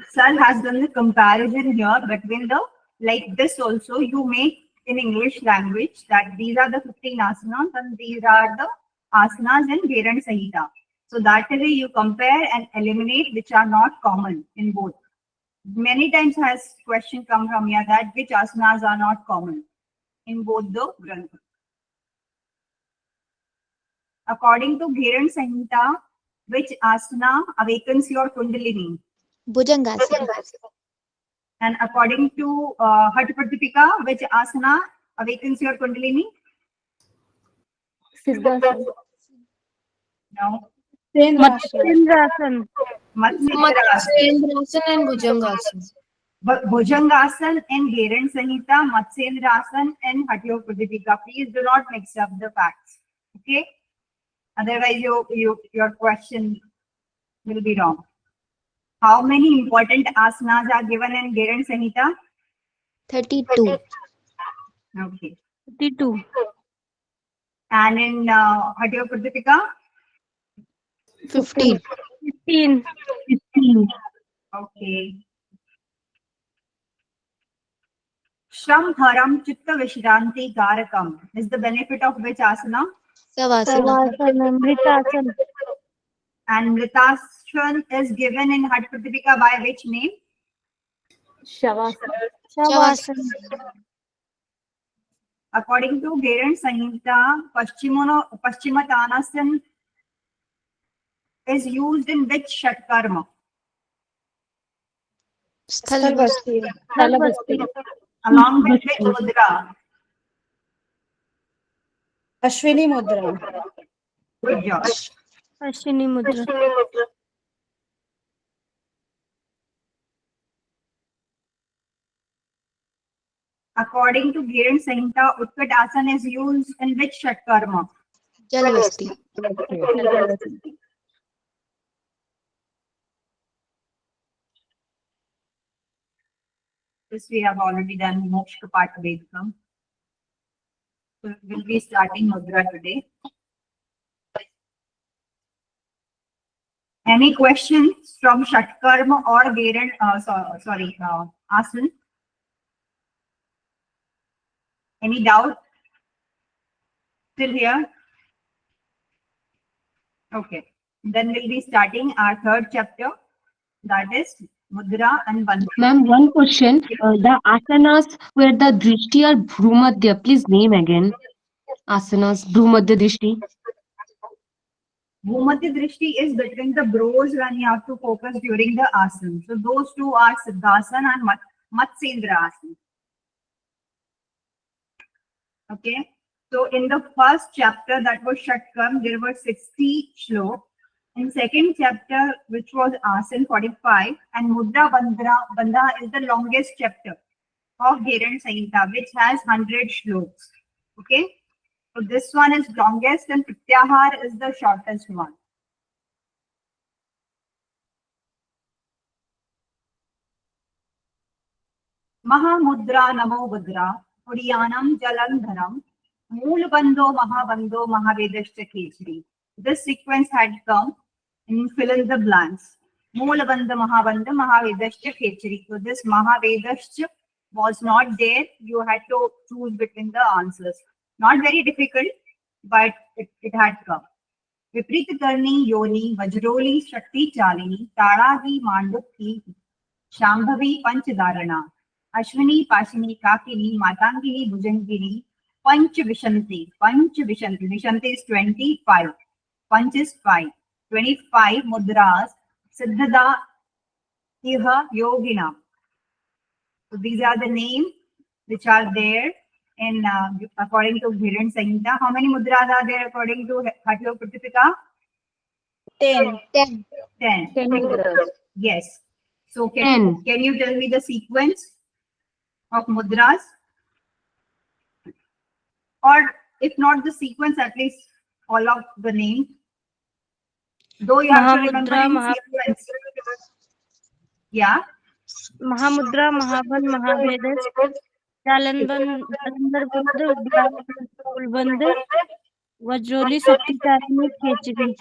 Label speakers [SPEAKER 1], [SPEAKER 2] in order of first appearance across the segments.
[SPEAKER 1] Sir has done the comparison here between the, like this also you make in English language, that these are the 15 asanas and these are the asanas in Gherand Samhita. So that way you compare and eliminate which are not common in both. Many times has question come from here that which asanas are not common in both the Grantha. According to Gherand Samhita, which asana awakens your Kundalini?
[SPEAKER 2] Bhujangasana.
[SPEAKER 1] And according to Hatha Pratipika, which asana awakens your Kundalini?
[SPEAKER 3] Siddhasana.
[SPEAKER 1] No.
[SPEAKER 3] Matsyendrasana.
[SPEAKER 1] Matsyendrasana
[SPEAKER 4] and Bhujangasana.
[SPEAKER 1] But Bhujangasana in Gherand Samhita, Matsyendrasana and Hatha Pratipika. Please do not mix up the facts. Okay? Otherwise, your question will be wrong. How many important asanas are given in Gherand Samhita?
[SPEAKER 2] 32.
[SPEAKER 1] Okay.
[SPEAKER 3] 32.
[SPEAKER 1] And in Hatha Pratipika?
[SPEAKER 2] 15.
[SPEAKER 3] 15.
[SPEAKER 1] Okay. Shram Haram Chitta Vishranti Karakam is the benefit of which asana?
[SPEAKER 2] Savasana.
[SPEAKER 3] Savasana. Mritasana.
[SPEAKER 1] And Mritasana is given in Hatha Pratipika by which name?
[SPEAKER 3] Shavasana.
[SPEAKER 2] Shavasana.
[SPEAKER 1] According to Gherand Samhita, Paschimottanasana is used in which Shatkarma?
[SPEAKER 2] Sthalvasti.
[SPEAKER 3] Thalabhasti.
[SPEAKER 1] Along with which mudra?
[SPEAKER 4] Ashwini Mudra.
[SPEAKER 1] Good job.
[SPEAKER 3] Ashwini mudra.
[SPEAKER 1] According to Gherand Samhita, Utkatasana is used in which Shatkarma?
[SPEAKER 2] Jalavasti.
[SPEAKER 1] This we have already done Moksha Vedkam. So we'll be starting Mudra today. Any questions from Shatkarma or Gherand? Asana? Any doubt? Still here? Okay. Then we'll be starting our third chapter, that is Mudra and Bandha.
[SPEAKER 5] Ma'am, one question. The asanas where the drishti or bhrumadya, please name again. Asanas, bhrumadya, drishti.
[SPEAKER 1] Bhumadya Drishti is between the brows when you have to focus during the asana. So those two are Siddhasana and Matsyendra Asana. Okay. So in the first chapter, that was Shatkam, there were 60 shlokas. In second chapter, which was Asana 45, and Mudra Bandha is the longest chapter of Gherand Samhita, which has 100 shlokas. Okay. So this one is longest and Pratyahar is the shortest one. Mahamudra Namo Budra, Udiyanam Jalandharam, Moolbandho Mahabandho Mahavedashcha Kechri. This sequence had come in fill in the blanks. Moolbandha Mahabandha Mahavedashcha Kechri. So this Mahavedashcha was not there. You had to choose between the answers. Not very difficult, but it had come. Viprit Karni Yoni Vajroli Shakti Chalini Taragi Mandukhi Shambhavi Panchadarana Ashwini Pashini Kakini Matangini Bhujangini Panch Vishanti. Vishanti is 25. Panch is 5. 25 mudras Siddhada Iha Yogina. So these are the names which are there. And according to Gherand Samhita, how many mudras are there according to Hatha Pratipika?
[SPEAKER 4] 10.
[SPEAKER 2] 10.
[SPEAKER 1] 10.
[SPEAKER 3] 10 mudras.
[SPEAKER 1] Yes. So can you tell me the sequence of mudras? Or if not the sequence, at least all of the names. Though you have to remember in sequence. Yeah.
[SPEAKER 3] Mahamudra, Mahaband, Mahavedas, Jalanband, Jalandhar, Ulband, Vajroli, Sakti Charini, Khechri.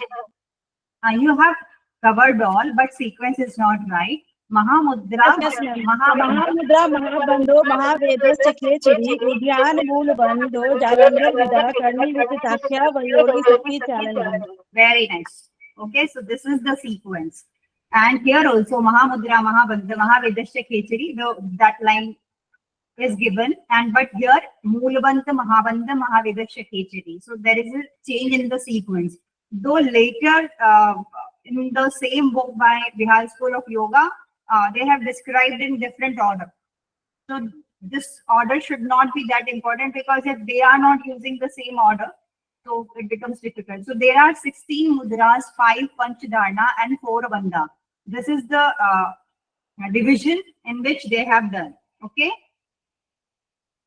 [SPEAKER 1] You have covered all, but sequence is not right. Mahamudra,
[SPEAKER 4] Yes, ma'am.
[SPEAKER 1] Mahabandha.
[SPEAKER 4] Mahamudra, Mahabandho, Mahavedas, Chakhe, Udyan, Mool Bandho, Jalandhar Vida, Karni Nikitasha, Vayoli Sakti Chalanban.
[SPEAKER 1] Very nice. Okay, so this is the sequence. And here also Mahamudra, Mahabandha, Mahavedasya Kechari, that line is given. And but here Moolabandha, Mahabandha, Mahavedasya Kechari. So there is a change in the sequence. Though later in the same book by Bihar School of Yoga, they have described in different order. So this order should not be that important, because if they are not using the same order, so it becomes difficult. So there are 16 mudras, 5 Panchdharna and 4 Bandha. This is the division in which they have done. Okay.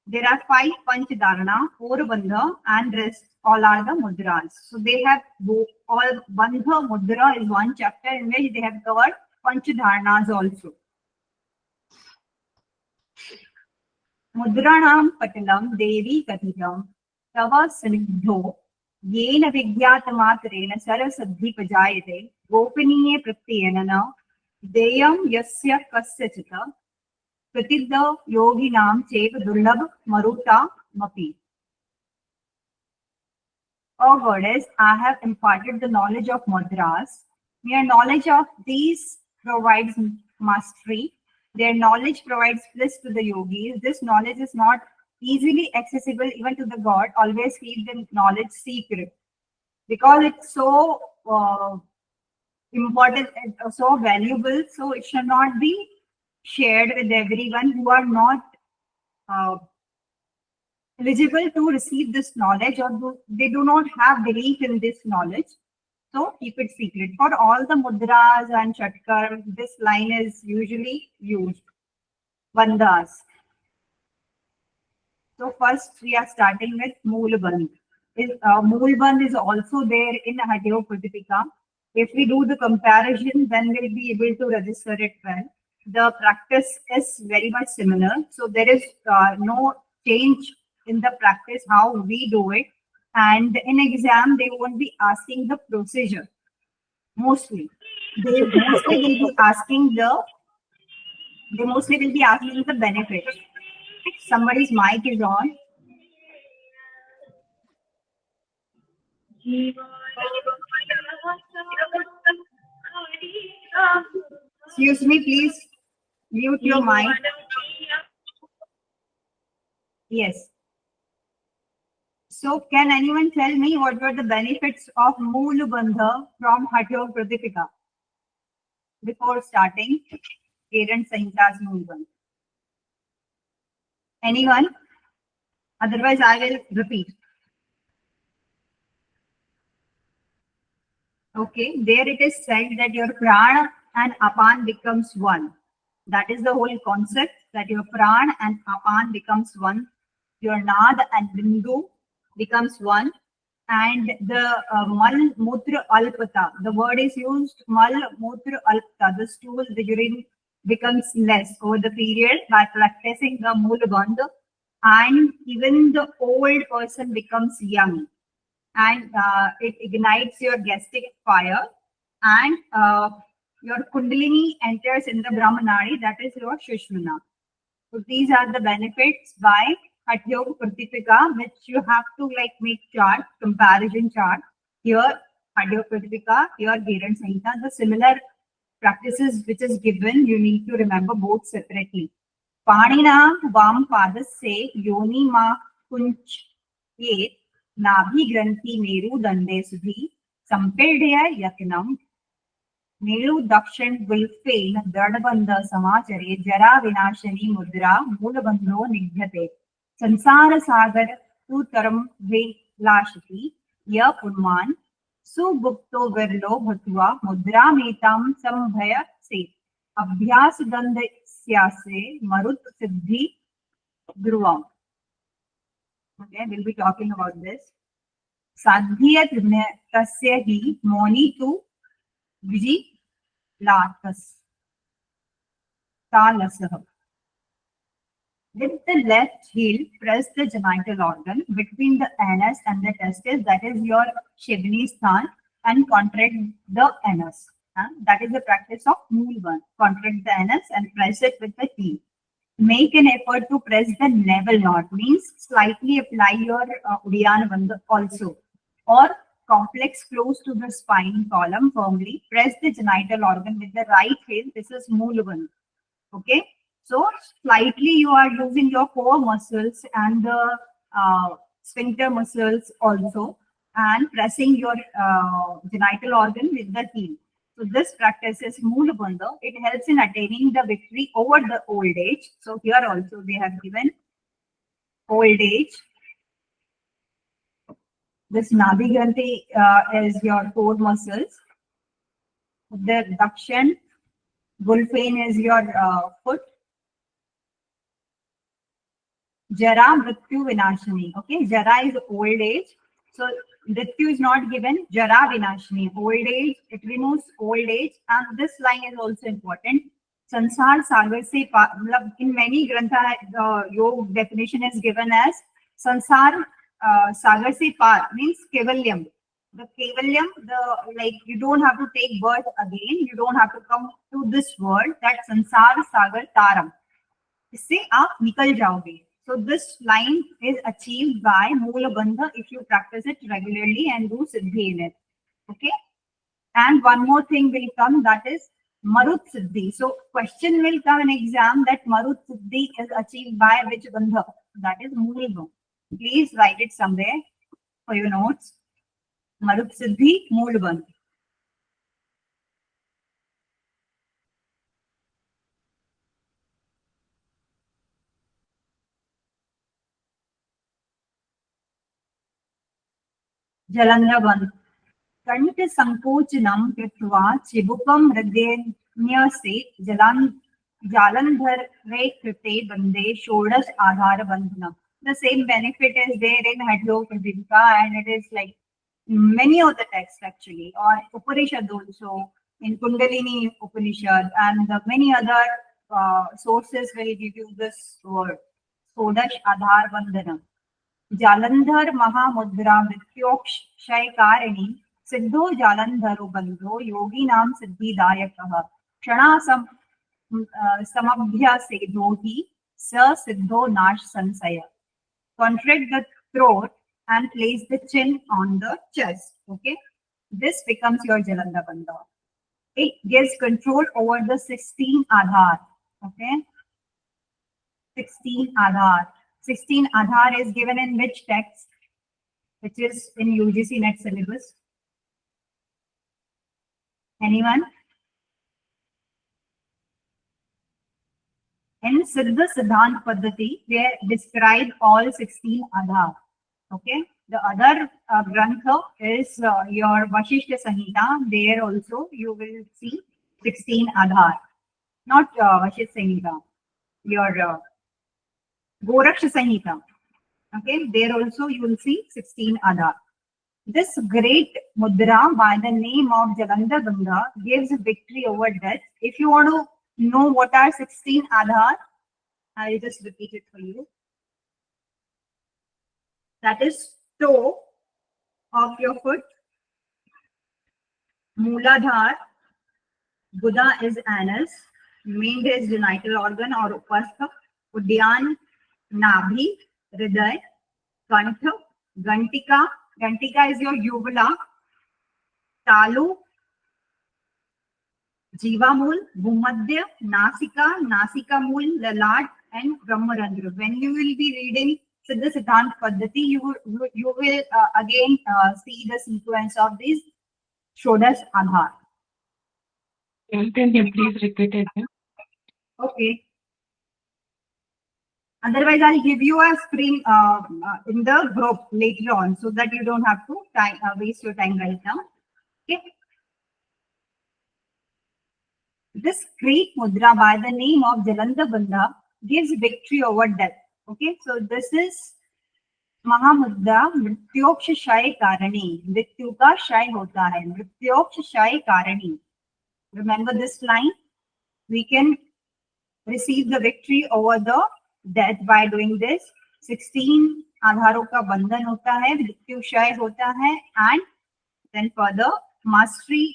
[SPEAKER 1] There are 5 Panchdharna, 4 Bandha, and rest all are the mudras. So they have all Bandha mudra is one chapter in which they have covered Panchdharnas also. Mudranam patalam devi katitam tava sanidho येन विज्ञातमात्रेण सरसद्धि पजायते गोपनीये प्रत्ययेन देयं यस्य कस्यचित् प्रतिद्ध योगिनां चेव दुर्लभ मरुतामपि. O goddess, I have imparted the knowledge of mudras. Mere knowledge of these provides mastery. Their knowledge provides bliss to the yogis. This knowledge is not easily accessible even to the god. Always keep the knowledge secret, because it's so important and so valuable. So it should not be shared with everyone who are not eligible to receive this knowledge, or they do not have belief in this knowledge. So keep it secret. For all the mudras and chatkar, this line is usually used. Bandhas. So first we are starting with Moolband. Moolband is also there in Hatyo Pratipika. If we do the comparison, then we'll be able to register it well. The practice is very much similar. So there is no change in the practice how we do it. And in exam, they won't be asking the procedure. Mostly. They mostly will be asking the benefit. Somebody's mic is on. Excuse me, please mute your mic. Yes. So can anyone tell me what were the benefits of Mool Bandha from Hatyo Pratipika before starting Gherand Samhita's Mool Bandha? Anyone? Otherwise, I will repeat. Okay, there it is said that your prana and apan becomes one. That is the whole concept, that your prana and apan becomes one. Your nad and bindu becomes one. And the mal mutra alpata, the word is used, mal mutra alpata, the stool, the urine becomes less over the period by practicing the Mool Bandha, and even the old person becomes young, and it ignites your gastric fire, and your kundalini enters in the Brahmanari, that is your Shushmana. So these are the benefits by Hatyo Pratipika, which you have to like make chart, comparison chart. Here Hatyo Pratipika, here Gherand Samhita, the similar practices which is given, you need to remember both separately. Panina Vam Padasya Yoni Ma Kunch Yet Nabhi Granthi Meru Dande Sudhi Sampedya Yakinam Meru Dakshan will fail Dardabandha Samachare Jara Vinashani Mudra Moolabandho Nighyate Sansara Sagar Utaram Ve Lashati Ya Purman Subukto Verlo Bhatwa Mudra Metam Sambhaya Se Abhyas Dandasyase Marut Siddhi Dhruvam. Okay, we'll be talking about this. Sadhyat Tasya Hi Moni tu Viji Latas Talasah. With the left heel, press the genital organ between the anus and the testis, that is your Shivani Sthan, and contract the anus. That is the practice of Moolban. Contract the anus and press it with the heel. Make an effort to press the navel knot, means slightly apply your Udiyana Bandha also. Or complex close to the spine column firmly. Press the genital organ with the right heel. This is Moolban. Okay. So slightly you are using your core muscles and the sphincter muscles also, and pressing your genital organ with the heel. So this practice is Moolabandha. It helps in attaining the victory over the old age. So here also they have given old age. This Nadi Granthi is your core muscles. The Dakshan, Gulfain is your foot. Jara, Mrityu, Vinashini. Okay, Jara is old age. So Mrityu is not given. Jara, Vinashini. Old age, it removes old age. And this line is also important. Sansar Sagar se par. In many grantha, the yoga definition is given as Sansar Sagar se par, means Kevalyam. The Kevalyam, like you don't have to take birth again. You don't have to come to this world. That Sansar Sagar Taram. इससे आप निकल जाओगे. So this line is achieved by Moolabandha if you practice it regularly and do Siddhi in it. Okay. And one more thing will come, that is Marut Siddhi. So question will come in exam that Marut Siddhi is achieved by which Bandha? That is Moolabandha. Please write it somewhere for your notes. Marut Siddhi, Moolabandha. Jalandhar Bandh. कंठ संकोचनम कृत्वा चिबुकम हृदयन्यसे जालंधर रे कृते बंदे षोडश आधार बंधनम. The same benefit is there in Hadlok Pradipika, and it is like many of the texts actually, or Upanishad also, in Kundalini Upanishad, and many other sources will give you this word, षोडश आधार बंधनम. जालंधर महामुद्रा मृत्योक्षय कारिणी सिद्धो जालंधरो बंधो योगी नाम सिद्धिदायकः क्षणा समभ्यासेदो हि स सिद्धो नाश संशय. Contract the throat and place the chin on the chest. Okay, this becomes your Jalandhar Bandha. It gives control over the 16 Adhar. Okay, 16 Adhar. 16 Adhar is given in which text? Which is in UGC net syllabus? Anyone? In Siddha Siddhant Paddhati, they describe all 16 Adhar. Okay. The other grantha is your Vashishta Samhita. There also you will see 16 Adhar. Not Vashishta Samhita. Your Goraksha Samhita. Okay, there also you will see 16 Adhar. This great mudra by the name of Jalandhar Bandha gives victory over death. If you want to know what are 16 Adhar, I will just repeat it for you. That is toe of your foot, Mooladhar, Buddha is anus, Mind is genital organ or upastha, Udyan, Nabhi, Hriday, Kantha, Gantika. Gantika is your uvula, Talu, Jivamul, Bhumadhya, Nasika, Nasika Mul, Lalat, and Brahmarandra. When you will be reading Siddha Siddhant Paddhati, you will again see the sequence of these Shodas Adhar.
[SPEAKER 5] Can you please repeat it?
[SPEAKER 1] Okay. Otherwise, I'll give you a screen in the group later on, so that you don't have to waste your time right now. Okay. This great mudra by the name of Jalandhar Bandha gives victory over death. Okay, so this is Mahamudra Mrityoksh Shay Karani. Mrityu ka shay hota hai. Mrityoksh Shay Karani. Remember this line? We can receive the victory over the death by doing this. 16 आधारों का बंधन होता है, मृत्यु क्षय होता है, and then further mastery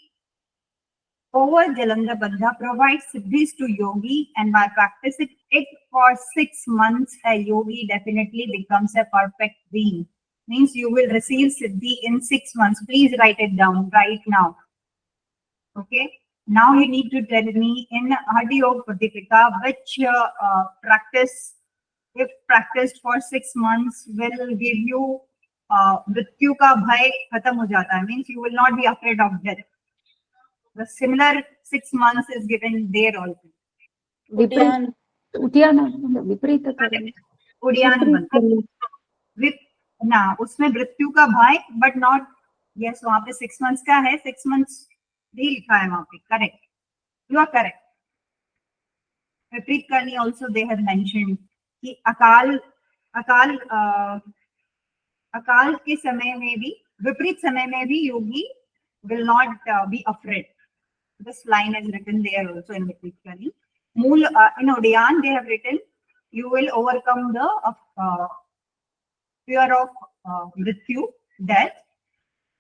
[SPEAKER 1] over Jalandhar Bandha provides siddhis to yogi, and by practicing it for 6 months, a yogi definitely becomes a perfect being. Means you will receive siddhi in 6 months. Please write it down right now. Okay. Now you need to tell me in Hatha Yoga Pradipika which practice, if practiced for 6 months, will give you mrityu ka bhai khatam ho jata hai. Means you will not be afraid of death. The similar 6 months is given there also.
[SPEAKER 5] विपरीत विपरीत करें
[SPEAKER 1] उड़ियान बंद ना उसमें मृत्यु का भय but not yes वहां पे 6 मंथ्स का है 6 मंथ्स भी लिखा है वहां पे करेक्ट यू आर करेक्ट विपरीत करनी ऑल्सो दे हैव मेंशन्ड कि अकाल अकाल के समय में भी विपरीत समय में भी योगी will not be afraid. This line is written there also in Vipreet Karni. Mool in Udiyan they have written, you will overcome the fear of mrityu, death,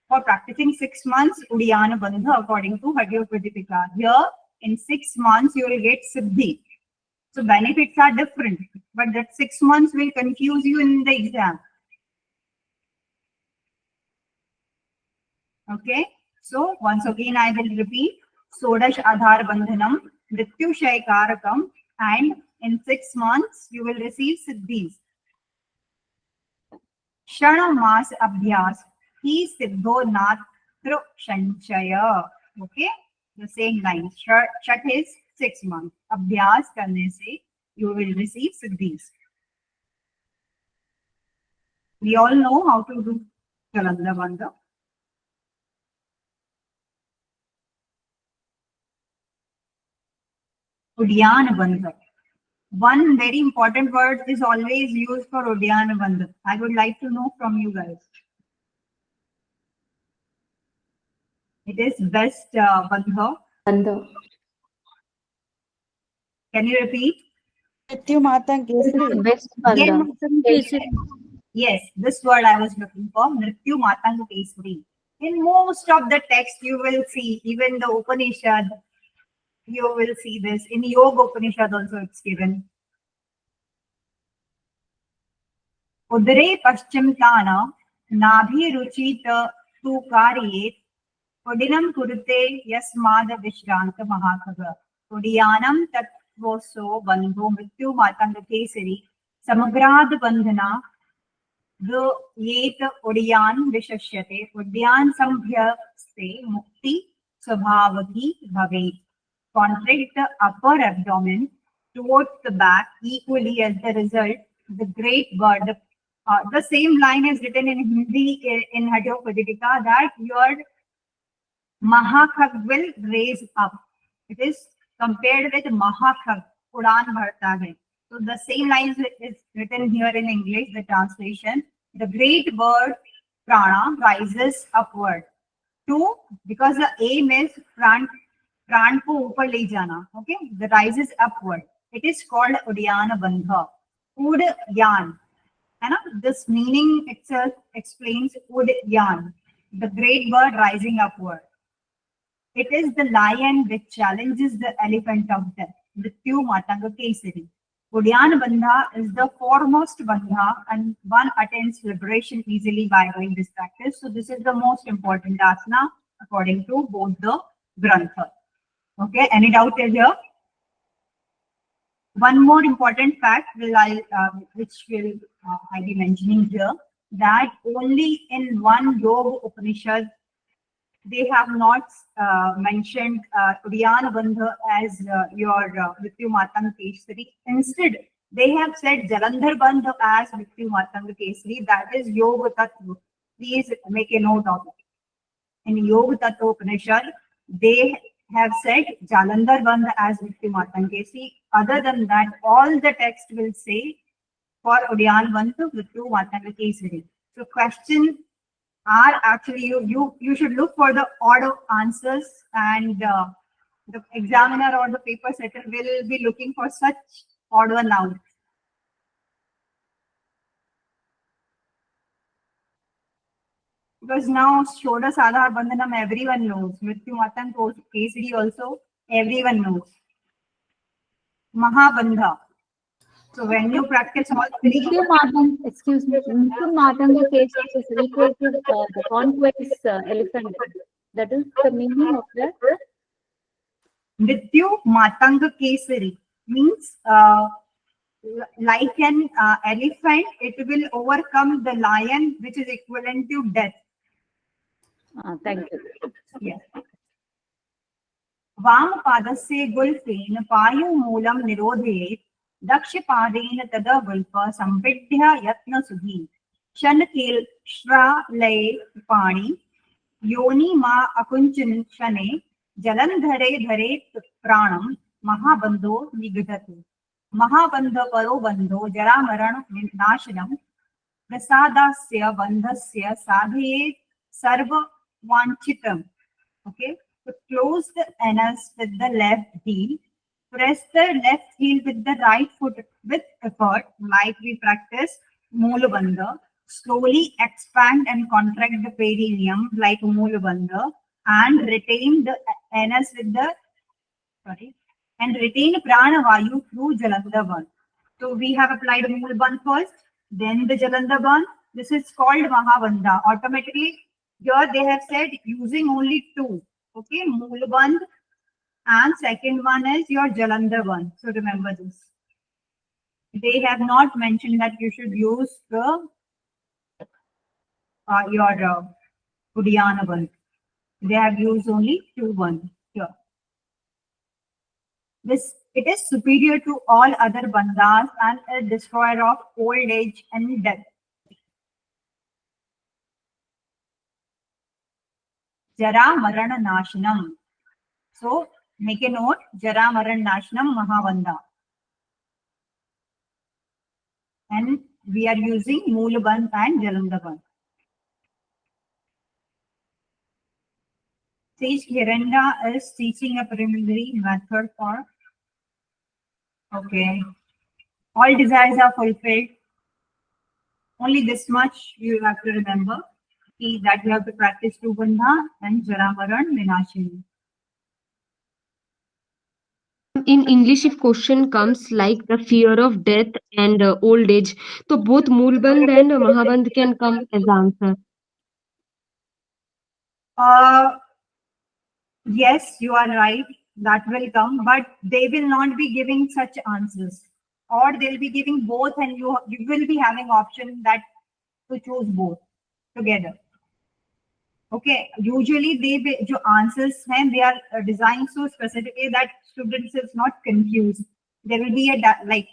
[SPEAKER 1] for practicing 6 months Udiyana Bandha according to Hatha Yoga Pradipika. Here in 6 months you will get siddhi. So benefits are different, but that 6 months will confuse you in the exam. Okay. So once again I will repeat Sodash Adhar Bandhanam, Mrityu Shay Karakam, and in 6 months you will receive siddhis. Shana Mas Abhyas, Hi Siddho Natru Shanchaya. Okay, the same line. Shat is 6 months. Abhyas karne se you will receive siddhis. We all know how to do Jalandhar Bandha. Udyan Bandha. One very important word is always used for Udyan Bandha. I would like to know from you guys. It is best Bandha. Can you repeat?
[SPEAKER 4] मृत्यु Matang Kesari
[SPEAKER 5] best बंदा
[SPEAKER 1] Yes, this word I was looking for. Mrityu Matang Kesari. In most of the text you will see, even the Upanishad, you will see this. In Yoga Upanishad also it's given. Udre Paschimtana Nabhi Ruchita Tu Karyet Udinam Kurute Yasmada Vishranta Mahakaga Udiyanam Tatvoso Bandhu Mrityu Matanga Kesari Samagrad Bandhana The Yet Udiyan Vishashyate Udyan Sambhya Se Mukti Swabhavaki Bhave. Contract the upper abdomen towards the back equally as the result. The great bird. The same line is written in Hindi in Hatha Yoga Pradipika that your Mahakag will raise up. It is compared with Mahakag, Udan Bharta hai. So the same line is written here in English, the translation. The great bird Prana rises upward. Two, because the aim is प्राण को ऊपर ले जाना. Okay, the rises upward. It is called Udyan Bandha. Udyan. This meaning itself explains Udyan, the great bird rising upward. It is the lion which challenges the elephant of death, Mrityu Matanga Kesari. Udyan Bandha is the foremost bandha and one attains liberation easily by doing this practice. So this is the most important asana according to both the Grantha. Okay, any doubt here? One more important fact which will I be mentioning here, that only in one Yoga Upanishad they have not mentioned Udyan Bandha as your Mrityu Matanga Kesari. Instead, they have said Jalandhar Bandha as Mrityu Matanga Kesari. That is Yoga Tattva. Please make a note of it. In Yoga Tattva Upanishad, they have said Jalandhar Bandha as Mrityu Matanga Kesari. Other than that, all the text will say for Udyan Bandha Mrityu Matanga Kesari. So question are actually you should look for the odd answers, and the examiner or the paper setter will be looking for such odd one out. Because now Shoda Sadhar Bandhanam everyone knows. Mrityu Matan Kesari also everyone knows. Mahabandha. So when you practice all three,
[SPEAKER 6] Nitya Matang, excuse me, Nitya Matanga case is equal to the conquest elephant. That is the meaning of that.
[SPEAKER 1] Mrityu Matanga Kesari means like an elephant, it will overcome the lion, which is equivalent to death.
[SPEAKER 6] Thank you.
[SPEAKER 1] Yes. वामपादस्य गुल्फेन पायुमूलं निरोधयेत् दक्षपादेन तदा Gulf संविद्य यत्नसुधि शनकेल्श्रालये पाणि योनि मा अकुञ्चन शने जलन्धरे धरेत् प्राणं महाबन्धो निगृहतु महाबन्ध परो बन्धो जरामरण नाशनं प्रसादास्य बन्धस्य साधयेत् सर्ववाञ्छितम्. Okay. So close the anus with the left heel. Press the left heel with the right foot with effort, like we practice Moolabandha. Slowly expand and contract the perineum like Moolabandha and retain the anus with the and retain Pranavayu through Jalandhar. So we have applied Moolabandha first, then the Jalandhar. This is called Mahabandha. Automatically, here they have said using only two. Okay, Moolabandh and second one is your Jalandhar one. So remember this. They have not mentioned that you should use the your Udiyana one. They have used only two one here. This it is superior to all other bandhas and a destroyer of old age and death. Jara Marana Nashanam. So make a note, Jara Marana Nashanam Mahabandha. And we are using Moolabandh and Jalandhar. Sage Gherand is teaching a preliminary method for. Okay. All desires are fulfilled. Only this much you have to remember. That you have to practice Bandha and Jara Maran Vinashini.
[SPEAKER 5] In English, if question comes like the fear of death and old age, so both Moolband and Mahaband can come as answer.
[SPEAKER 1] Yes, you are right. That will come, but they will not be giving such answers, or they'll be giving both, and you will be having option that to choose both together. Okay, usually the answers and they are designed so specifically that students is not confused. There will be a like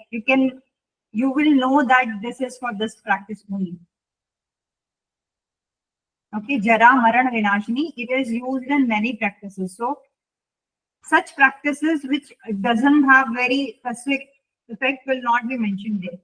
[SPEAKER 1] you will know that this is for this practice only. Okay, Jara Maran Vinashini, it is used in many practices. So such practices which doesn't have very specific effect will not be mentioned there.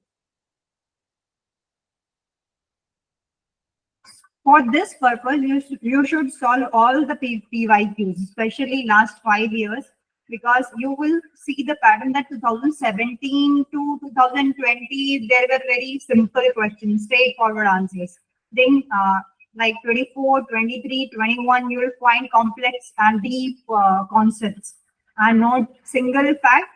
[SPEAKER 1] For this purpose, you should solve all the PYQs, especially last 5 years, because you will see the pattern that 2017 to 2020, there were very simple questions, straightforward answers. Then like 24, 23, 21, you will find complex and deep concepts and not single fact,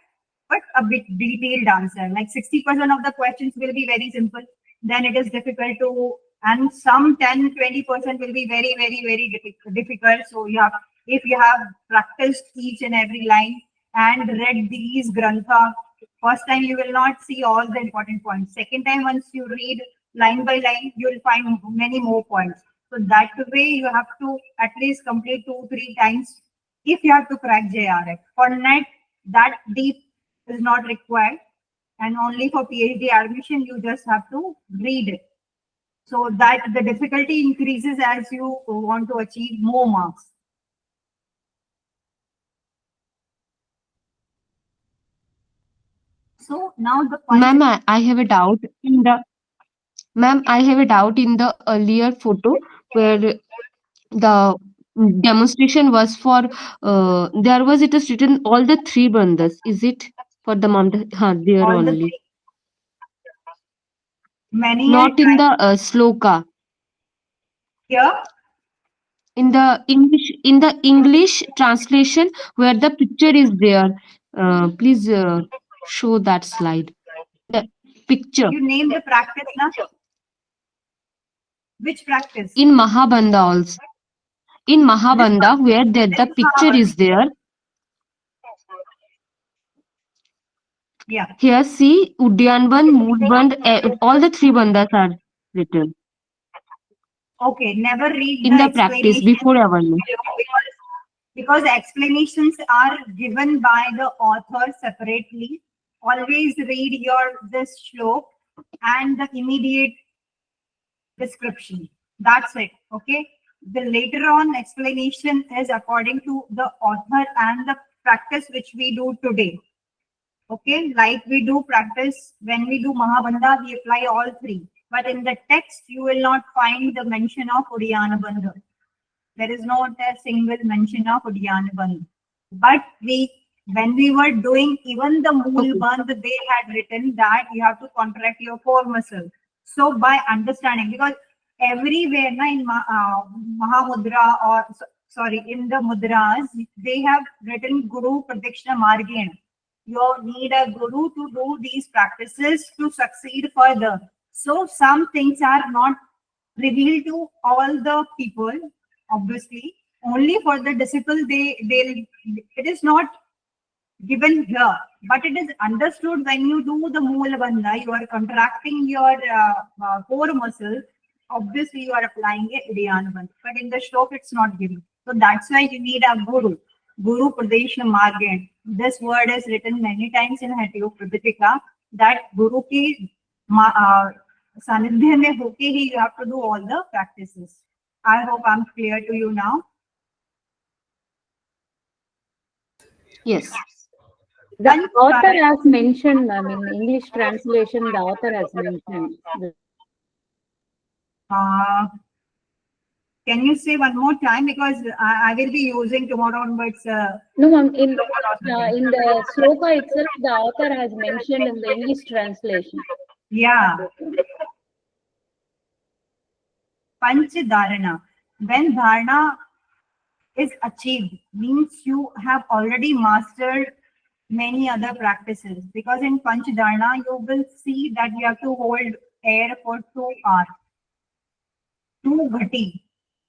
[SPEAKER 1] but a bit detailed answer. Like 60% of the questions will be very simple. Then it is difficult to, and some 10-20% will be very, very, very difficult. So you have, if you have practiced each and every line and read these grantha, first time you will not see all the important points. Second time, once you read line by line, you will find many more points. So that way you have to at least complete 2-3 times if you have to crack JRF. For NET, that deep is not required, and only for PhD admission, you just have to read it. So that the difficulty increases as you want to achieve more marks. So now the
[SPEAKER 5] Ma'am, I have a doubt in the earlier photo where the demonstration was for there was it is written all the three bandhas. Is it for the mountain? There
[SPEAKER 1] all
[SPEAKER 5] only.
[SPEAKER 1] the many
[SPEAKER 5] Not in the sloka.
[SPEAKER 1] Here
[SPEAKER 5] in the English translation where the picture is there. Please show that slide. The picture
[SPEAKER 1] You name the practice, na? Which practice?
[SPEAKER 5] in Mahabandha also. In Mahabandha where the picture is there.
[SPEAKER 1] Yeah.
[SPEAKER 5] Here see Udyanban, Moolband, all the three bandhas are written
[SPEAKER 1] Okay, never read
[SPEAKER 5] in
[SPEAKER 1] the
[SPEAKER 5] the practice
[SPEAKER 1] explanation
[SPEAKER 5] before awareness.
[SPEAKER 1] because explanations are given by the author separately. Always read this shlok and the immediate description. That's it. Okay. The later on explanation is according to the author and the practice which we do today. Okay, like we do practice when we do Mahabandha, we apply all three. But in the text, you will not find the mention of Udiyana Bandha. There is not a single mention of Udiyana Bandha. But when we were doing even the Mool Bandh, they had written that you have to contract your core muscle. So by understanding, because everywhere in Mahamudra or sorry, in the mudras, they have written Guru Pradikshina Margena. You need a guru to do these practices to succeed further. So some things are not revealed to all the people, obviously. Only for the disciple, it is not given here, but it is understood when you do the Moola Bandha, you are contracting your core muscle. Obviously, you are applying a Udiyana Bandha, but in the shlok, it's not given. So that's why you need a guru. Guru Pradeshna Margen. This word is written many times in Hatyo Pradipika that Guru ki sanidhya mein hoke hi you have to do all the practices. I hope I'm clear to you now.
[SPEAKER 5] Yes.
[SPEAKER 6] The author has mentioned, I mean, English translation, the author has mentioned.
[SPEAKER 1] Can you say one more time, because I will be using tomorrow onwards.
[SPEAKER 6] No, ma'am, in the sloka itself, the author has mentioned in the English translation.
[SPEAKER 1] Yeah. Panch Dharana. When Dharana is achieved, means you have already mastered many other practices. Because in Panch Dharana, you will see that you have to hold air for 2 hours. 2 ghati.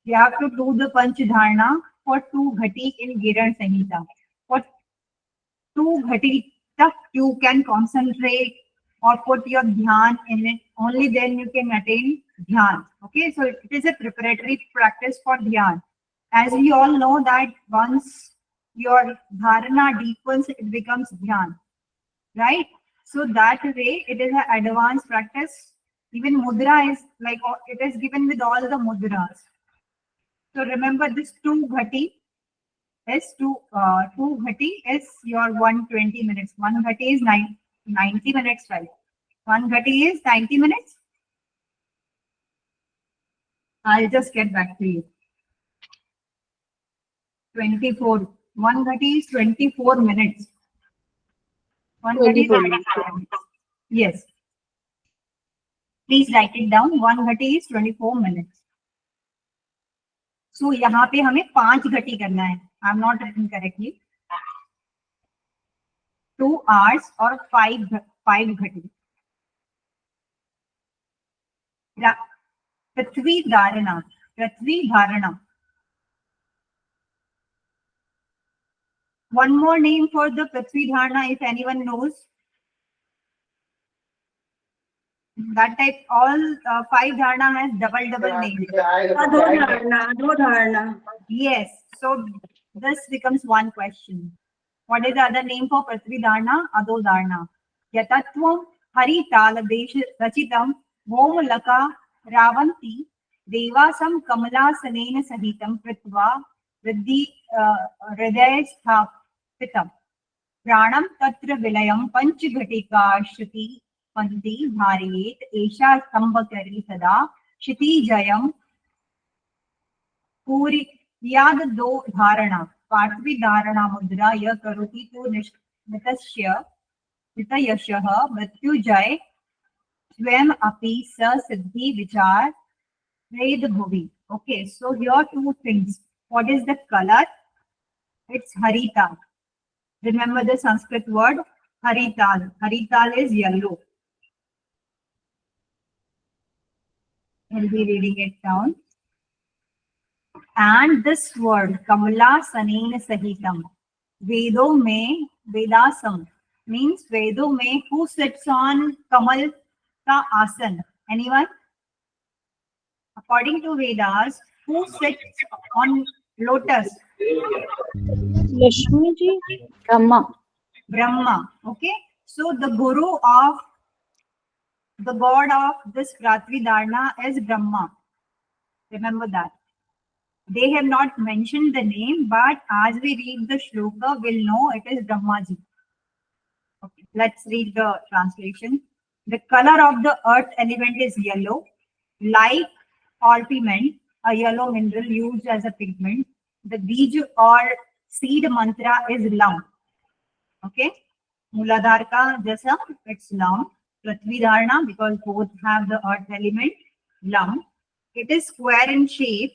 [SPEAKER 1] You have to do the Panch Dharana for 2 ghati in Gherand Samhita. For 2 ghati tak you can concentrate or put your dhyan in it. Only then you can attain dhyan. Okay, so it is a preparatory practice for dhyan. As we all know that once your dharana deepens, it becomes dhyan, right? So that way, it is an advanced practice. Even mudra is like, it is given with all the mudras. So remember this 2 ghati is 2 ghati is your 120 minutes. 1 ghati is 90 minutes, right? 1 ghati is 90 minutes. I'll just get back to you. 24. 1 ghati is 24 minutes. 1 ghati is 24 minutes. Yes. Please write it down. 1 ghati is 24 minutes. So यहाँ पे हमें 5 घटी करना है. I'm not written correctly. 2 hours or 5 घटी. पृथ्वी धारणा. पृथ्वी धारणा. One more name for the Prithvi Dharana, if anyone knows. That type, all 5 dharana has double names.
[SPEAKER 4] Adho-dharana.
[SPEAKER 1] Yes. So this becomes one question. What is the other name for Prithvi Dharana? Adho Dharana. Yatatvam Haritala Desha Rachitam Momulaka Ravanti Devasam Kamala Sanena Sahitam Pritva Riddhi Hridaya Sthapitam Pranam Tatra Vilayam Panchghatika Shruti Panti Bhariyet Esha Stambhakari Sada Shiti Jayam Puri Yad Do Dharana Partvi Dharana Mudra Ya Karuti Tu Nitasha Nitayashaha Mrityu Jay Swam Api Sa Siddhi Vichar Ved Bhuvi. Okay, so here two things. What is the color? It's Harita. Remember the Sanskrit word Harital. Harital is yellow. I'll be reading it down. And this word Kamala Sanena Sahitam. Vedo me Vedasam means Vedo me who sits on Kamal ka asan. Anyone? According to Vedas, who sits on lotus?
[SPEAKER 4] Lakshmi ji.
[SPEAKER 6] Brahma.
[SPEAKER 1] Brahma. Okay. So the guru of the god of this Pratvi Dharana is Brahma. Remember that. They have not mentioned the name, but as we read the shloka, we'll know it is Brahmaji. Okay, let's read the translation. The color of the earth element is yellow, like orpiment, a yellow mineral used as a pigment. The bij or seed mantra is lam. Okay, Muladhar ka jasa, it's lam. Prithvi Dharana, because both have the earth element, lam. It is square in shape,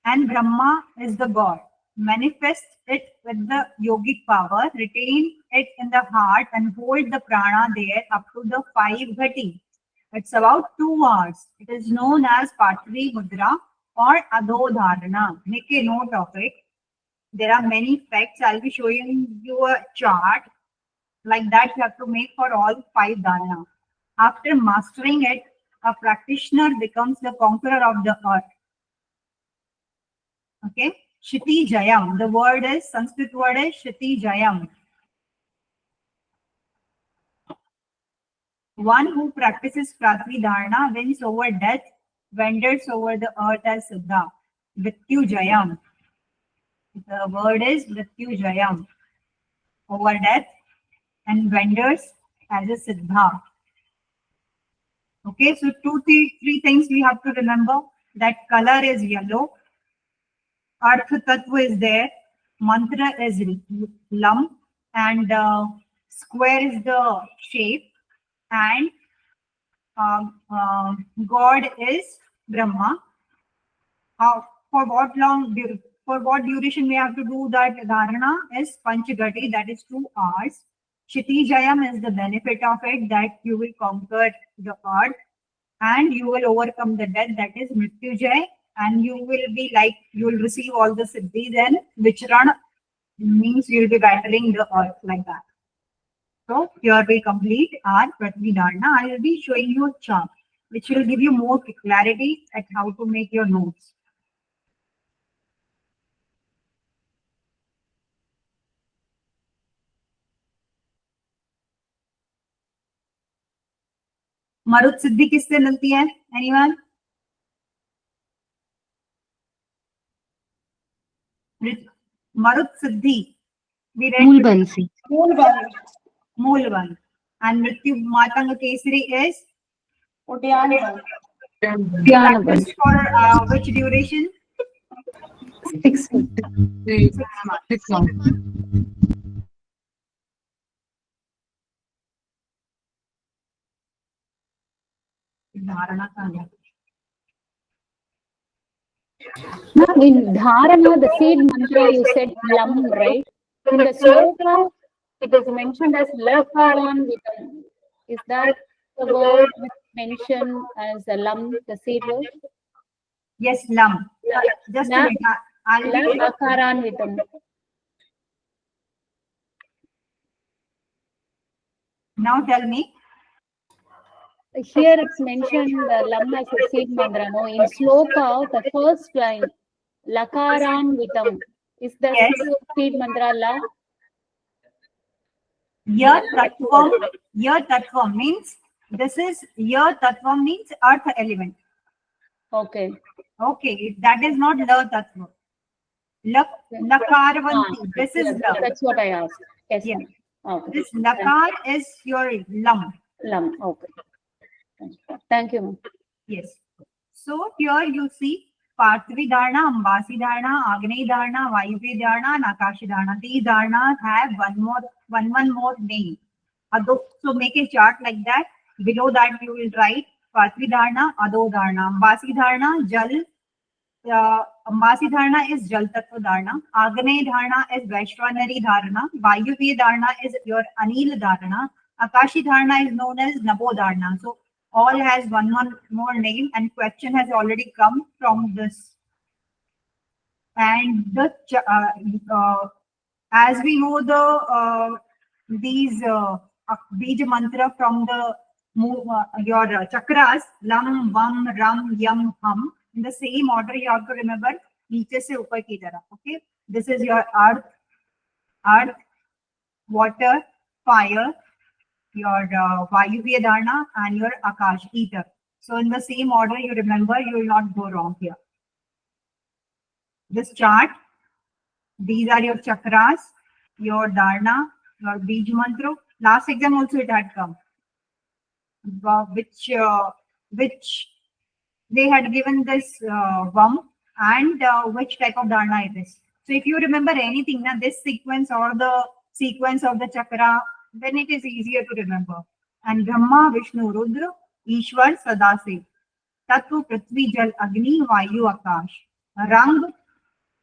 [SPEAKER 1] and Brahma is the god. Manifest it with the yogic power, retain it in the heart, and hold the prana there up to the 5 ghati. It's about 2 hours. It is known as Patri Mudra or Adhodharana. Make a note of it. There are many facts. I'll be showing you a chart. Like that, you have to make for all 5 dharana. After mastering it, a practitioner becomes the conqueror of the earth. Okay, Shiti Jayam. The word is, Sanskrit word is Shiti Jayam. One who practices Pratvi Dharana wins over death, wanders over the earth as Siddha. Mrityu Jayam. The word is Mrityu Jayam. Over death and wanders as a Siddha. Okay, so three things we have to remember. That color is yellow. Artha Tattva is there. Mantra is lam. And square is the shape. And God is Brahma. For what duration we have to do that dharana is Panchagati, that is 2 hours. Shiti Jayam is the benefit of it, that you will conquer the earth and you will overcome the death, that is Mrityujay, and you will be like, you will receive all the siddhis, and Vichran means you will be battling the earth like that. So here we complete our Pratvi Dharana. I will be showing you a chart which will give you more clarity at how to make your notes. मरुत सिद्धि किससे मिलती है? Anyone? Marut Siddhi.
[SPEAKER 5] Moolban se.
[SPEAKER 1] Moolban. And Mrityu Matanga Kesari is?
[SPEAKER 4] Udyan.
[SPEAKER 1] Practice for which duration?
[SPEAKER 6] 6 months.
[SPEAKER 1] 6 months. Dharana Kanya.
[SPEAKER 6] Now, in Dharana, the seed mantra you said lam, right? In the sloka, it is mentioned as lakaran vitam. Is that the word mentioned as a lam, the seed word?
[SPEAKER 1] Yes, lam. Just a minute.
[SPEAKER 6] Lakaran vitam.
[SPEAKER 1] Now tell me.
[SPEAKER 6] Here it's mentioned lam as a seed mantra. No, in sloka, the first line, lakaran vitam. Is the seed mantra la?
[SPEAKER 1] Ya tattvam means, this is ya tattvam means earth element.
[SPEAKER 6] Okay.
[SPEAKER 1] Okay, that is not la tattva. Lakarvanti. This is la.
[SPEAKER 6] That's what I asked. Yes.
[SPEAKER 1] Yeah.
[SPEAKER 6] Okay.
[SPEAKER 1] This lakar is your lam.
[SPEAKER 6] Lam. Okay. Thank you.
[SPEAKER 1] Yes. So here you see Parthavi Dharana, Ambasi Dharana, Agni Dharana, Vayuvi Dharana, and Akashi Dharana. These dharanas have one more name. So make a chart like that. Below that you will write Patri Dharana, Ado Dharana. Ambasi Dharana, Jal. Ambasi Dharana is Jal Tattva Dharana. Agane Dharana is Vaishwanari Dharana. Vayuvi Dharana is your Anil Dharana. Akashi Dharana is known as Nabo Dharana. So all has one more name, and question has already come from this. And the as we know these Bija mantra from the your chakras, lam, vam, ram, yam, hum. In the same order, you have to remember niche se upar ki taraf. Okay, this is your earth, water, fire, your Vayuviya Dharana, and your Akash, ether. So in the same order, you remember, you will not go wrong here. This chart, these are your chakras, your Dharana, your Bij Mantra. Last exam also it had come, which they had given this VAM and which type of Dharana it is. So if you remember anything, now this sequence or the sequence of the chakra, then it is easier to remember. And Brahma, Vishnu, Rudra, Ishwar, Sadasiv, Tattva, Prithvi, Jal, Agni, Vayu, Akash. Rang,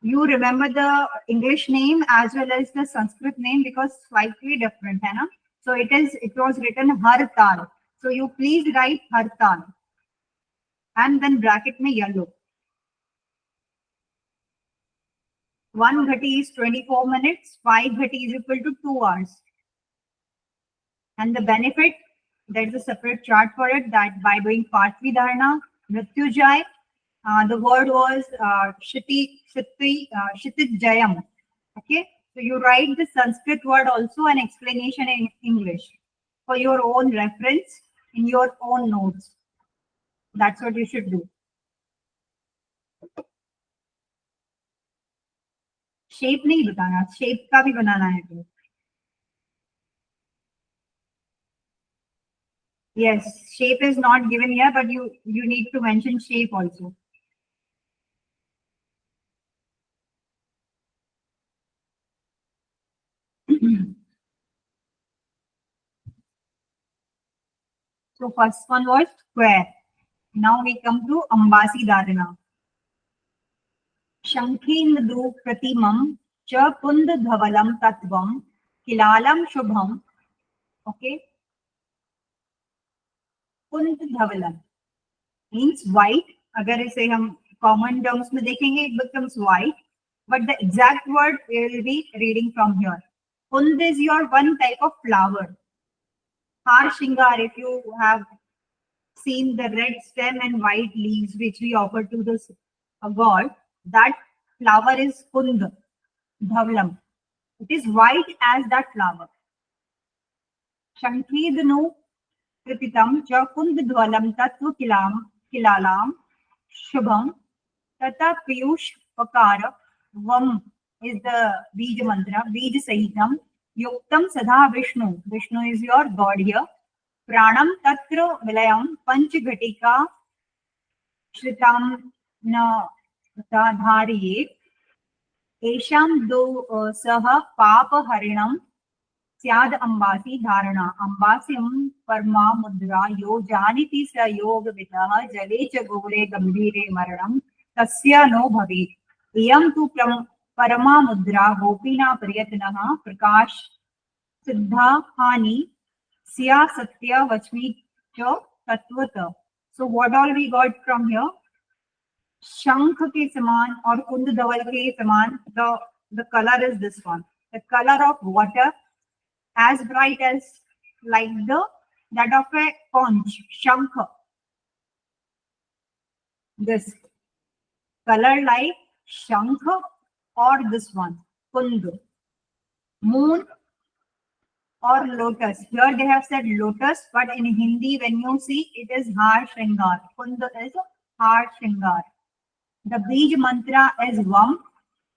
[SPEAKER 1] you remember the English name as well as the Sanskrit name because slightly different, hai na? So it was written Har Tal. So you please write Har Tal. And then bracket mein yellow. 1 ghati is 24 minutes, 5 ghati is equal to 2 hours. And the benefit, there is a separate chart for it, that by doing Patvi Dharana, Mrityujay, the word was Kshitij Jayam. Okay, so you write the Sanskrit word also and explanation in English for your own reference in your own notes. That's what you should do. Shape नहीं बताना, shape का भी बनाना है तो. Yes, shape is not given here, but you need to mention shape also. So first one was square. Now we come to Ambasi Dharana. Shankhindu Pratimam Cha Pund Dhavalam Tattvam Kilalam Shubham. Okay. Pund Dhavalam means white. अगर इसे हम common terms में देखेंगे, it becomes white. But the exact word we will be reading from here. Pund is your one type of flower. Har Shingar, if you have seen the red stem and white leaves which we offer to this god, that flower is Pund Dhavalam. It is white as that flower. Shankhidnu Krititam cha Pund Dhavalam Tattva Kilalam Shubham Tata Piyush Pakara Vam is the Bij mantra. Bij Sahitam Yuktam Sadha Vishnu. Vishnu is your god here. Pranam Tatra Vilayam Panch Ghatika Shritam Na Dhariye Esham Do Saha Papa Harinam Syad Ambasi Dharana Ambasim Parma Mudra Yo Janiti Sa Yoga Vitaha Jale Chagore Gambhire Maranam Tasya No Bhavit Iyam Tu Parama Mudra Gopina Priyatanaha Prakash Siddha Hani Sya Satya Vachmi Cha Tattvata. So what all we got from here? Shankh ke saman or Kund Dhaval ke saman, the color is this one. The color of water as bright as like that of a conch, Shankh. This color like Shankh or this one, Kund. Moon or lotus. Here they have said lotus, but in Hindi when you see it is Har Shringar. Kund is Har Shringar. The Bij mantra is Vam.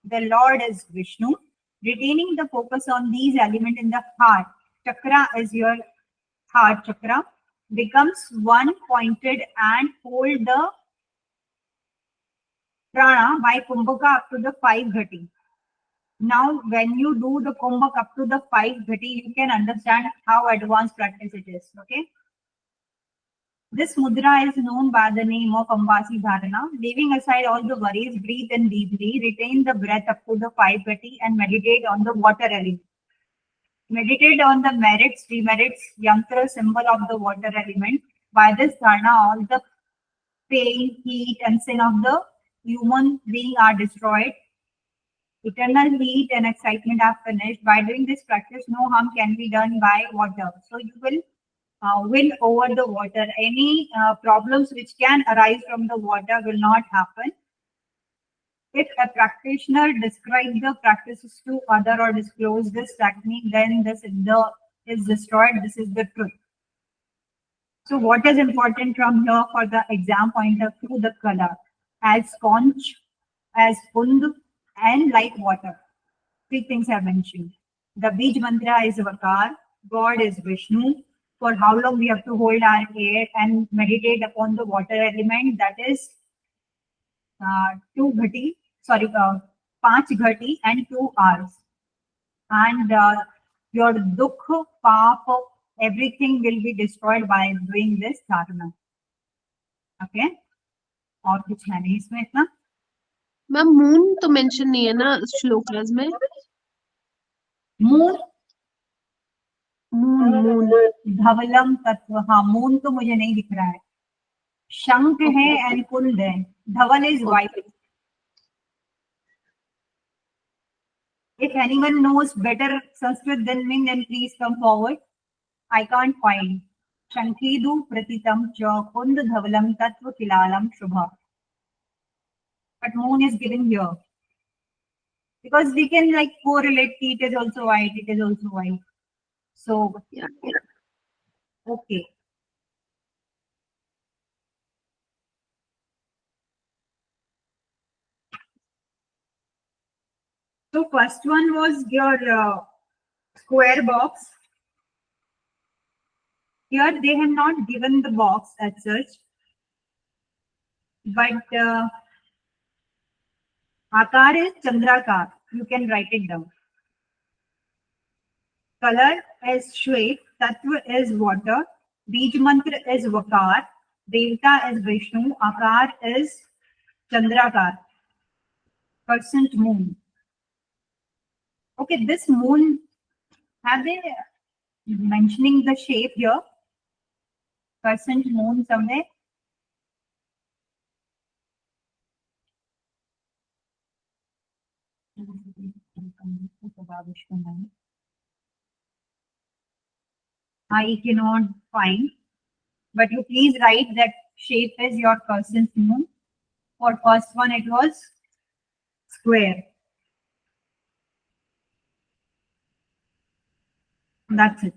[SPEAKER 1] The Lord is Vishnu. Retaining the focus on these elements in the heart. Chakra is your heart chakra. Becomes one pointed and hold the prana by kumbhaka up to the 5 ghati. Now, when you do the kumbhak up to the 5 ghati, you can understand how advanced practice it is. Okay. This mudra is known by the name of Ambasi Dharana. Leaving aside all the worries, breathe in deeply, retain the breath up to the 5 gati and meditate on the water element. Meditate on the merits, demerits, yantra symbol of the water element. By this dharana, all the pain, heat and sin of the human being are destroyed. Eternal heat and excitement are finished. By doing this practice, no harm can be done by water. So you will win over the water. Any problems which can arise from the water will not happen. If a practitioner describes the practices to other or disclose this technique, then this is destroyed. This is the truth. So what is important from here for the exam point of view? The color as conch, as pund, and like water. 3 things I have mentioned. The Bij mantra is Vakar. God is Vishnu. For how long we have to hold our air and meditate upon the water element, that is 2 ghati, 5 ghati and 2 hours. And your dukh, paap, everything will be destroyed by doing this dharana. Okay? और कुछ है नहीं इसमें इतना.
[SPEAKER 5] Ma'am moon तो mention नहीं है ना श्लोकास में.
[SPEAKER 1] मून
[SPEAKER 5] मून
[SPEAKER 1] धवलम तत्व. हाँ, मून तो मुझे नहीं दिख रहा है. शंख है एंड कुंड है. धवल is white. If anyone knows better Sanskrit than me, then please come forward. I can't find. Shankidu pratitam cha kund dhavalam tatva kilalam shubha. But moon is given here. Because we can like correlate, it is also white, it is also white. So,
[SPEAKER 5] yeah.
[SPEAKER 1] Okay. So first one was your square box. Here they have not given the box as such, but Akar is Chandrakar. You can write it down. Color is Shwet. Tattva is water. Bij mantra is Vakar. Devta is Vishnu. Akar is Chandrakar. Percent moon. Okay, this moon, have they mentioning the shape here? Percent moon somewhere? I cannot find, but you please write that shape is your person's moon. For first one, it was square. That's it.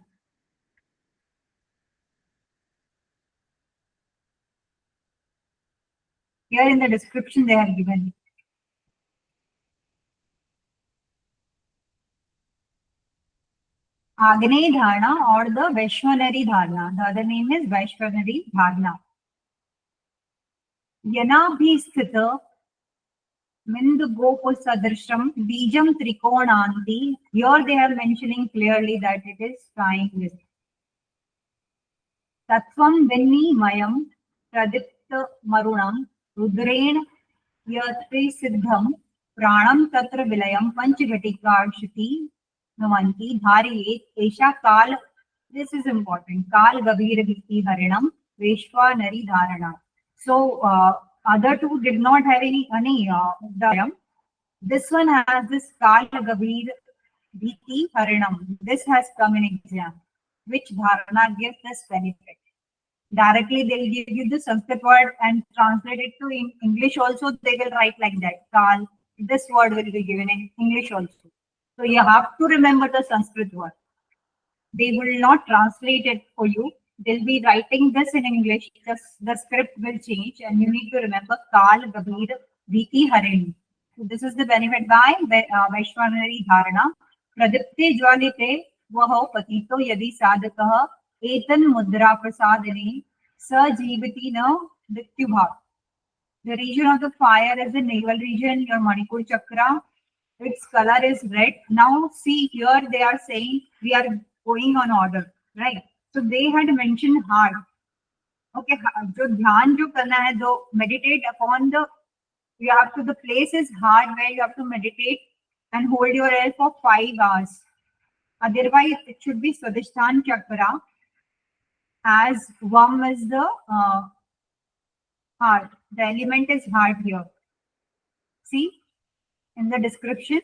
[SPEAKER 1] Here in the description, they have given. Agni Dharana or the Vaishwanari Dharana. The other name is Vaishwanari Dharana. Yanabhisthita Mindu Gopu Sadrasham Bijam Trikonanti. Here they are mentioning clearly that it is triangle. Tattvam Vinni Mayam Pradipta Marunam Rudren Yatri Siddham Pranam Tatra Vilayam Panchagatikashati Namanti Dhari Esha Kal. This is important. Kal Gavir Viti Harinam Veshwa Nari Dharana. So other two did not have any dharam. This one has this Kal Gavir Viti Harinam. This has come in exam. Which dharana gives this benefit? Directly they will give you the Sanskrit word and translate it to English also. They will write like that. Kal. This word will be given in English also. So you have to remember the Sanskrit word. They will not translate it for you. They'll be writing this in English. Just the script will change and you need to remember Kal Gavir Viti Harini. So this is the benefit by Vaishwanari Dharana. Pradipte Jwalite Vaho Patito Yadi Sadakah Etan Mudra Prasadini Sa Jivati Na Dityubha. The region of the fire is the navel region, your Manipur chakra. Its color is red. Now see here they are saying we are going on order, right? So they had mentioned heart. Okay, जो ध्यान जो करना है, जो meditate upon the, you have to, the place is hard where you have to meditate and hold your air for 5 hours. Otherwise, it should be Swadhisthana chakra, as warm as the heart. The element is heart here. See in the description.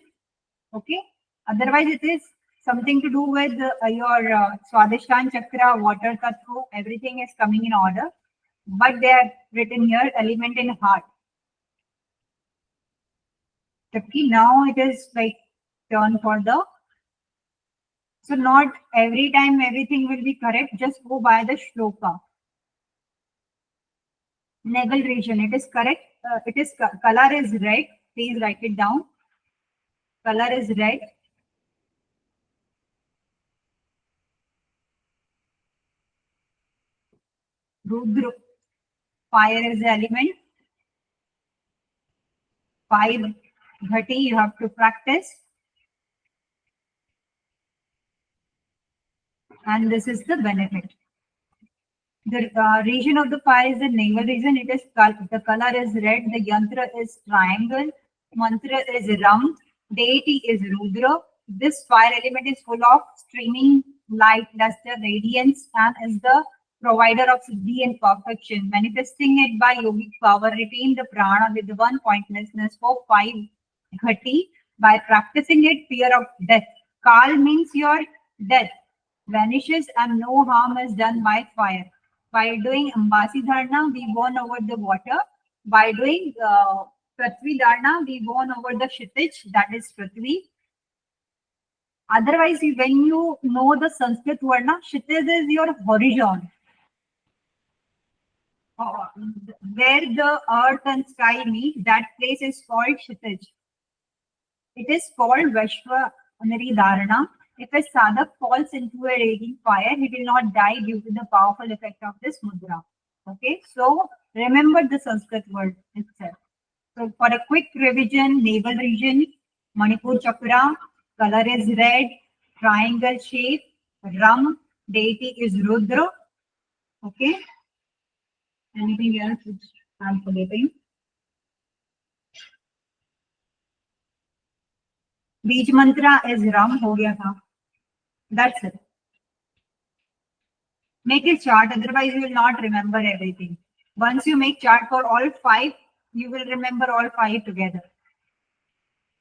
[SPEAKER 1] Okay. Otherwise, it is something to do with your Swadhisthana chakra, water tattva, everything is coming in order. But they are written here, element in heart. Okay, now it is like turn for the. So not every time everything will be correct. Just go by the shloka. Navel region, it is correct. It is color is red. Please write it down. Color is red. Rudra, fire is the element. 5 Ghati, you have to practice. And this is the benefit. The region of the fire is the navel region. It is the color is red. The yantra is triangle. Mantra is Ram. Deity is Rudra. This fire element is full of streaming light, luster, radiance, and is the provider of siddhi and perfection. Manifesting it by yogic power, retain the prana with one pointlessness for 5 Ghati. By practicing it, fear of death. Kal means your death vanishes and no harm is done by fire. By doing Ambasi Dharna, we won over the water. By doing Prithvi Dharna, we won over the Kshitij, that is Prithvi. Otherwise, when you know the Sanskrit word, Kshitij is your horizon. Where the earth and sky meet, that place is called Kshitij. It is called Vashwanari Dharana. If a sadhak falls into a raging fire, he will not die due to the powerful effect of this mudra. Okay, so remember the Sanskrit word itself. So for a quick revision, navel region, Manipur chakra, color is red, triangle shape, Ram, deity is Rudra. Okay, anything else which I'm forgetting? Beej mantra is Ram, ho gaya tha. That's it. Make a chart, otherwise you will not remember everything. Once you make chart for all 5, you will remember all 5 together.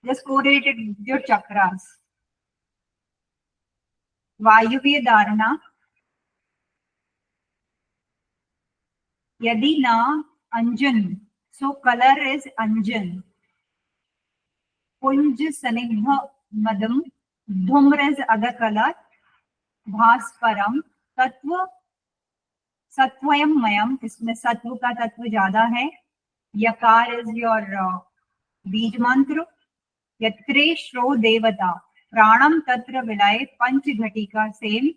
[SPEAKER 1] Just correlate it with your chakras. Vayuviya dharana. Yadi na anjan. So color is anjan. Punj sanigdha madam. Dhumra is other color. Bhasparam. Tattva सत्वयम मयम, इसमें सत्व का तत्व ज्यादा है. यकार is your बीज मंत्र. यत्रे श्रो देवता प्राणम तत्र विलय पंच घटिका सेम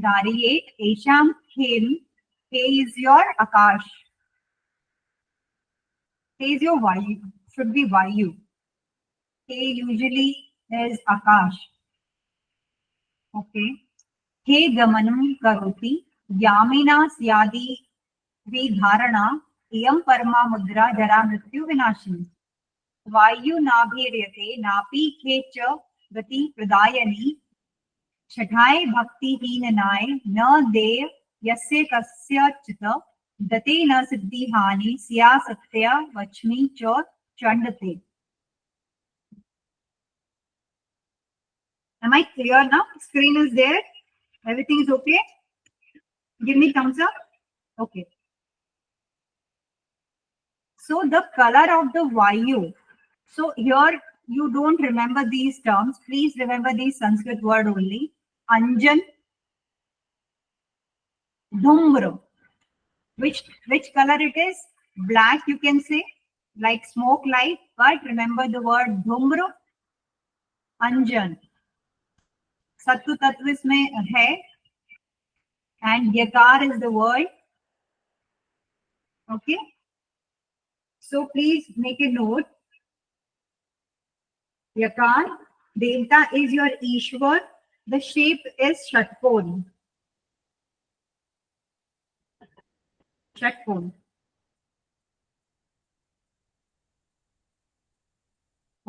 [SPEAKER 1] धारियेत एशाम खेम. हे इज योर आकाश. हे is your vayu, should be vayu. हे यूजुअली इज आकाश. ओके. हे गमनम करोति यामिना स्यादि विधारणा इयं परमा मुद्रा जरा मृत्यु विनाशिनी. वायु नाभिर्यते नापि खे च गति प्रदायनी. छठाय भक्तिहीननाय न देय यस्य कस्यचित् दते न सिद्धि हानि स्या सत्या वच्मि च चंडते. Am I clear now? Screen is there. Everything is okay. Give me thumbs up. Okay. So the color of the Vayu. So here you don't remember these terms. Please remember these Sanskrit word only. Anjan, Dhumra. Which color it is? Black you can say, like smoke light. But remember the word Dhumra, Anjan. Sattu Tattva इसमें है. And Yakar is the word. Okay. So please make a note. Yakar, Devta is your Ishwar. The shape is Shatpon. Shatpur.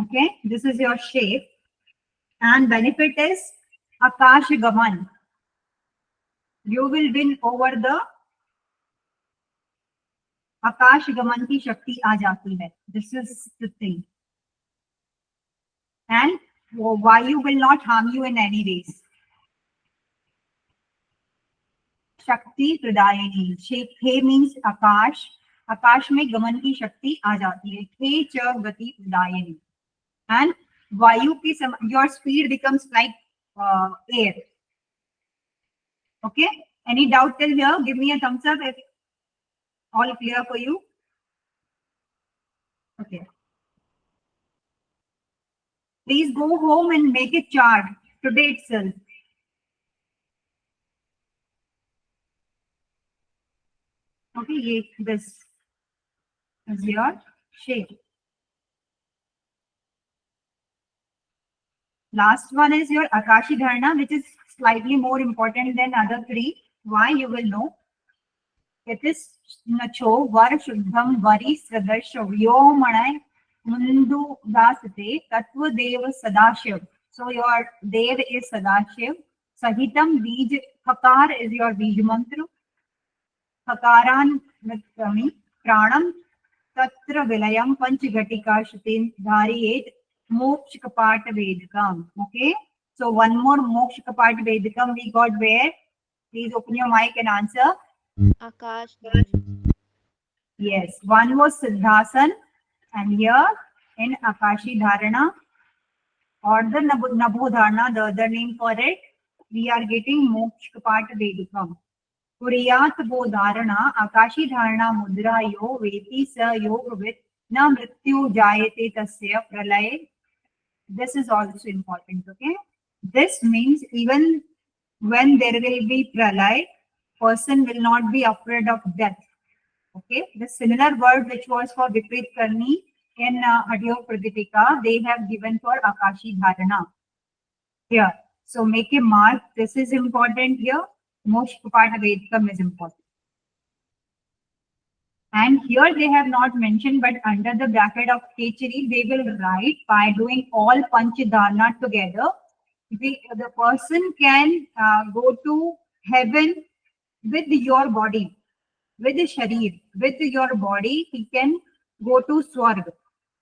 [SPEAKER 1] Okay, this is your shape. And benefit is Akash Gaman. You will win over the Akash Gaman ki Shakti aa jati hai. This is the thing. And Vayu will not harm you in any ways. Shakti Pradayani. He means Akash. Akash में गमन की शक्ति आ जाती है. He च गति प्रदायिनी. And Vayu की your speed becomes like air. Okay. Any doubt till here? Give me a thumbs up if all clear for you. Okay. Please go home and make a chart today itself. Okay, this is your shape. Last one is your Akashi Dharana, which is slightly more important than other three. Why, you will know. It is Nacho, Var Shuddham, Vari Sradasha, Vyomanai, Mundu Dasate, Tattva Deva Sadashiv. So your Dev is Sadashiv. Sahitam Bij, Hakar is your Bij Mantra. Hakaran Mitrami, Pranam, Tatra Vilayam, Panchagatika Shatin, Dhari 8, Mokshakapata Vedikam. Okay, so one more Mokshakapata Vedikam we got where? Please open your mic and answer.
[SPEAKER 2] Akash.
[SPEAKER 1] Yes, one was Siddhasan, and here in Akashi Dharana or the Nabho Dharana, the other name for it, we are getting Mokshakapata Vedikam. Kuriyat Bo Dharana, Akashi Dharana Mudra Yo, Veti Sa Yoga with Na Mrityu Jayate Tasya Pralay. This is also important, okay? This means even when there will be Pralay, person will not be afraid of death. Okay, the similar word which was for Viprit Karni in Adyo Praditika, they have given for Akashi Dharana here. So make a mark. This is important here. Mokshakapata Vedikam is important. And here they have not mentioned, but under the bracket of Kechari, they will write by doing all Panchadharana together. The person can go to heaven with your body, with the sharir, with your body, he can go to Swarg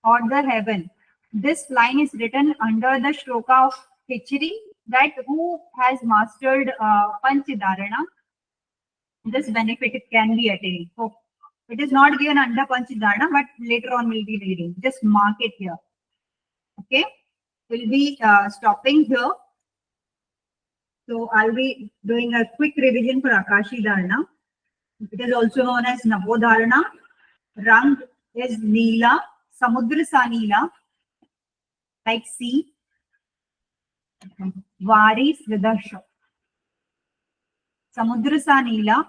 [SPEAKER 1] or the heaven. This line is written under the shloka of Kechari, that who has mastered Panchadharana, this benefit can be attained. So it is not given under Panchadharana, but later on we'll be reading. Just mark it here. Okay, we'll be stopping here. So I'll be doing a quick revision for Akashi Dharana. It is also known as Nabho Dharana. Rang is Neela, Samudra Sa Neela, like sea. Vari Sridarsha. Samudra Sa Neela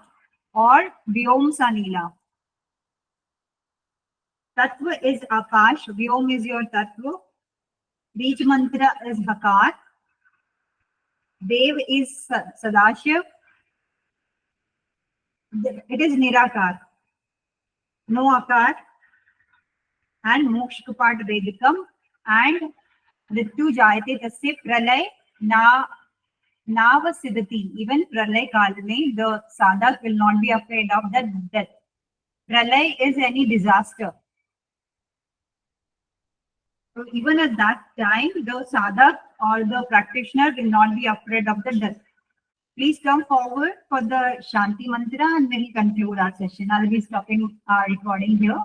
[SPEAKER 1] or Vyom Sa Neela. Tattva is Akash, Vyom is your Tattva. Bij Mantra is Hakar. Dev is Sadashiv. It is Nirakar. No Akar. And Mokshakapata Vedikam. And Mrityu Jayate Tasya Pralay Nava Siddhati. Even Pralay Kalme, the sadhak will not be afraid of the death. Pralay is any disaster. So even at that time, the sadhak or the practitioner will not be afraid of the death. Please come forward for the Shanti Mantra and we'll conclude our session. I'll be stopping our recording here.